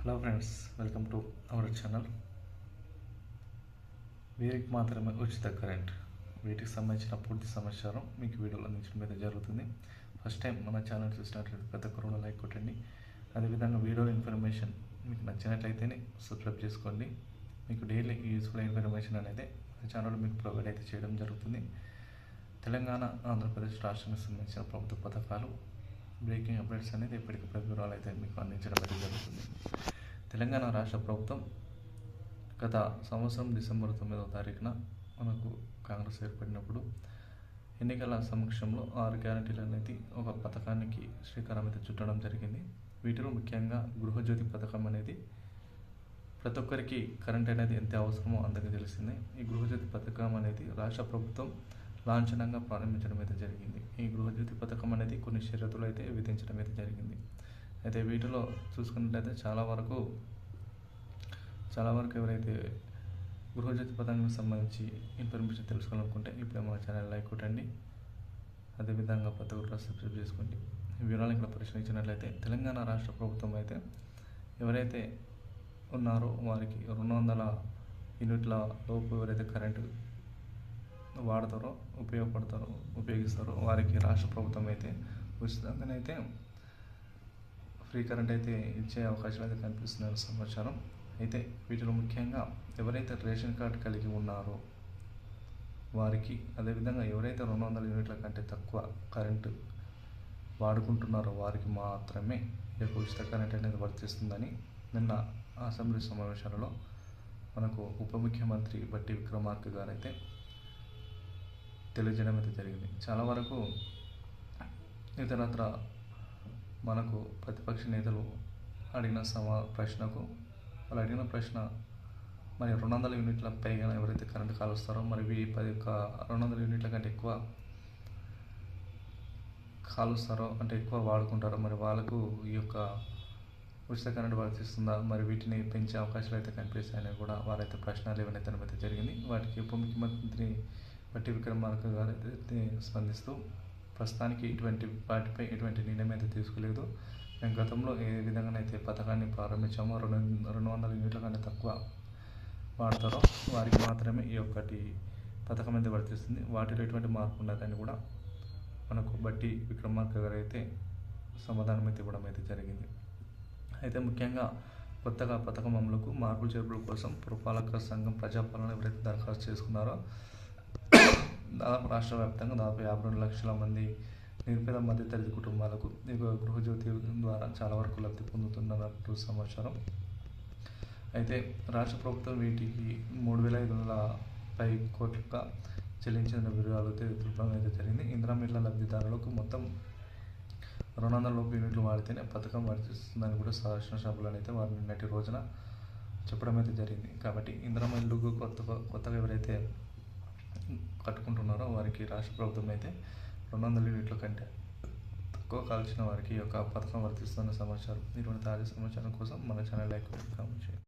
Hello friends, welcome to our channel. వీరికి మాత్రమే ఉచిత కరెంట్, వీటికి సంబంధించిన పూర్తి సమాచారం మీకు వీడియోలో అందించడం అయితే జరుగుతుంది. ఫస్ట్ టైం మన ఛానల్ చూసినట్లయితే ప్రతి ఒక్కరు కూడా లైక్ కొట్టండి. అదేవిధంగా వీడియో ఇన్ఫర్మేషన్ మీకు నచ్చినట్లయితేనే సబ్స్క్రైబ్ చేసుకోండి. మీకు డైలీ యూస్ఫుల్ ఇన్ఫర్మేషన్ అనేది మన ఛానల్లో మీకు ప్రొవైడ్ అయితే చేయడం జరుగుతుంది. తెలంగాణ, ఆంధ్రప్రదేశ్ రాష్ట్రానికి సంబంధించిన ప్రభుత్వ పథకాలు, బ్రేకింగ్ అప్డేట్స్ అనేది ఎప్పటికప్పుడు వివరాలు అయితే మీకు అందించడం అయితే జరుగుతుంది. తెలంగాణ రాష్ట్ర ప్రభుత్వం గత సంవత్సరం డిసెంబర్ 9వ తారీఖున మనకు కాంగ్రెస్ ఏర్పడినప్పుడు ఎన్నికల సమక్షంలో 6 గ్యారెంటీలు అనేది ఒక పథకానికి శ్రీకారం అయితే చుట్టడం జరిగింది. వీటిలో ముఖ్యంగా గృహజ్యోతి పథకం అనేది ప్రతి ఒక్కరికి కరెంట్ అనేది ఎంత అవసరమో అందరికీ తెలిసిందే. ఈ గృహజ్యోతి పథకం అనేది రాష్ట్ర ప్రభుత్వం లాంఛనంగా ప్రారంభించడం అయితే జరిగింది. ఈ గృహజ్యోతి పథకం అనేది కొన్ని షరతులు అయితే విధించడం అయితే జరిగింది. అయితే వీటిలో చూసుకున్నట్లయితే చాలా వరకు ఎవరైతే గృహజ్యోతి పథకానికి సంబంధించి ఇన్ఫర్మేషన్ తెలుసుకోవాలనుకుంటే ఇప్పుడే మా ఛానల్ లైక్ కొట్టండి. అదేవిధంగా ప్రతి ఒక్కరు సబ్స్క్రైబ్ చేసుకోండి. ఈ వివరాలు ఇక్కడ పరిశీలించినట్లయితే తెలంగాణ రాష్ట్ర ప్రభుత్వం అయితే ఎవరైతే ఉన్నారో వారికి 200 యూనిట్ల లోపు ఎవరైతే కరెంటు వాడతారో, ఉపయోగిస్తారో వారికి రాష్ట్ర ప్రభుత్వం అయితే ఉచితంగానైతే ఫ్రీ కరెంట్ అయితే ఇచ్చే అవకాశాలు అయితే కనిపిస్తున్న సమాచారం. అయితే వీటిలో ముఖ్యంగా ఎవరైతే రేషన్ కార్డు కలిగి ఉన్నారో వారికి, అదేవిధంగా ఎవరైతే 200 యూనిట్ల కంటే తక్కువ కరెంటు వాడుకుంటున్నారో వారికి మాత్రమే ఈ యొక్క ఉచిత కరెంట్ అనేది వర్తిస్తుందని నిన్న అసెంబ్లీ సమావేశాలలో మనకు ఉప ముఖ్యమంత్రి బట్టి విక్రమార్క గారు అయితే తెలియజేయడం అయితే జరిగింది. చాలా వరకు ఇతరత్ర మనకు ప్రతిపక్ష నేతలు అడిగిన ప్రశ్నకు వాళ్ళు అడిగిన ప్రశ్న, మరి 200 యూనిట్ల పైగా ఎవరైతే కరెంటు కాలుస్తారో, మరి 200 యూనిట్ల కంటే ఎక్కువ కాలుస్తారో అంటే ఎక్కువ వాడుకుంటారో, మరి వాళ్ళకు ఈ యొక్క ఉచిత కరెంటు వర్తిస్తుందా, మరి వీటిని పెంచే అవకాశాలు అయితే కనిపిస్తాయని కూడా వారైతే ప్రశ్నలు లేవనెత్తడం అయితే జరిగింది. వాటికి ఉప ముఖ్యమంత్రి బట్టి విక్రమార్క గారు అయితే స్పందిస్తూ, ప్రస్తుతానికి వాటిపై ఎటువంటి నిర్ణయం అయితే తీసుకోలేదు. మేము గతంలో ఏ విధంగానైతే పథకాన్ని ప్రారంభించామో 200 యూనిట్ల కంటే తక్కువ వాడతారో వారికి మాత్రమే ఈ ఒక్కటి పథకం అయితే వర్తిస్తుంది. వాటిలో ఎటువంటి మార్పు ఉండదని కూడా మనకు బట్టి విక్రమార్క గారు అయితే సమాధానం అయితే ఇవ్వడం అయితే జరిగింది. అయితే ముఖ్యంగా కొత్తగా పథకం అమలుకు మార్పులు చేర్పుల కోసం పురపాలక సంఘం ప్రజాపాలన ఎవరైతే దరఖాస్తు చేసుకున్నారో దాదాపు రాష్ట్ర వ్యాప్తంగా దాదాపు 52 లక్షల మంది నిరుపేద మధ్యతరగతి కుటుంబాలకు ఈ గృహజ్యోతి ద్వారా చాలా వరకు లబ్ధి పొందుతున్నట్టు సమాచారం. అయితే రాష్ట్ర ప్రభుత్వం వీటికి 3,500 కోట్లుగా చెల్లించిన వివరాలు తెలుపడం అయితే జరిగింది. ఇందిరమ్మ ఇళ్ల లబ్ధిదారులకు మొత్తం 200 లోపు యూనిట్లు వాడితేనే పథకం వర్తిస్తుందని కూడా శాసనసభలో అయితే వారు నిన్నటి రోజున చెప్పడం అయితే జరిగింది. కాబట్టి ఇందిరమ్మ ఇల్లుకు కొత్తగా ఎవరైతే కట్టుకుంటున్నారో వారికి రాష్ట్ర ప్రభుత్వం అయితే 200 యూనిట్ల కంటే తక్కువ కాల్చిన వారికి ఈ యొక్క పథకం వర్తిస్తున్న సమాచారం. ఇటువంటి తాజా సమాచారం కోసం మన ఛానల్ లైక్ కామెంట్ చేయండి.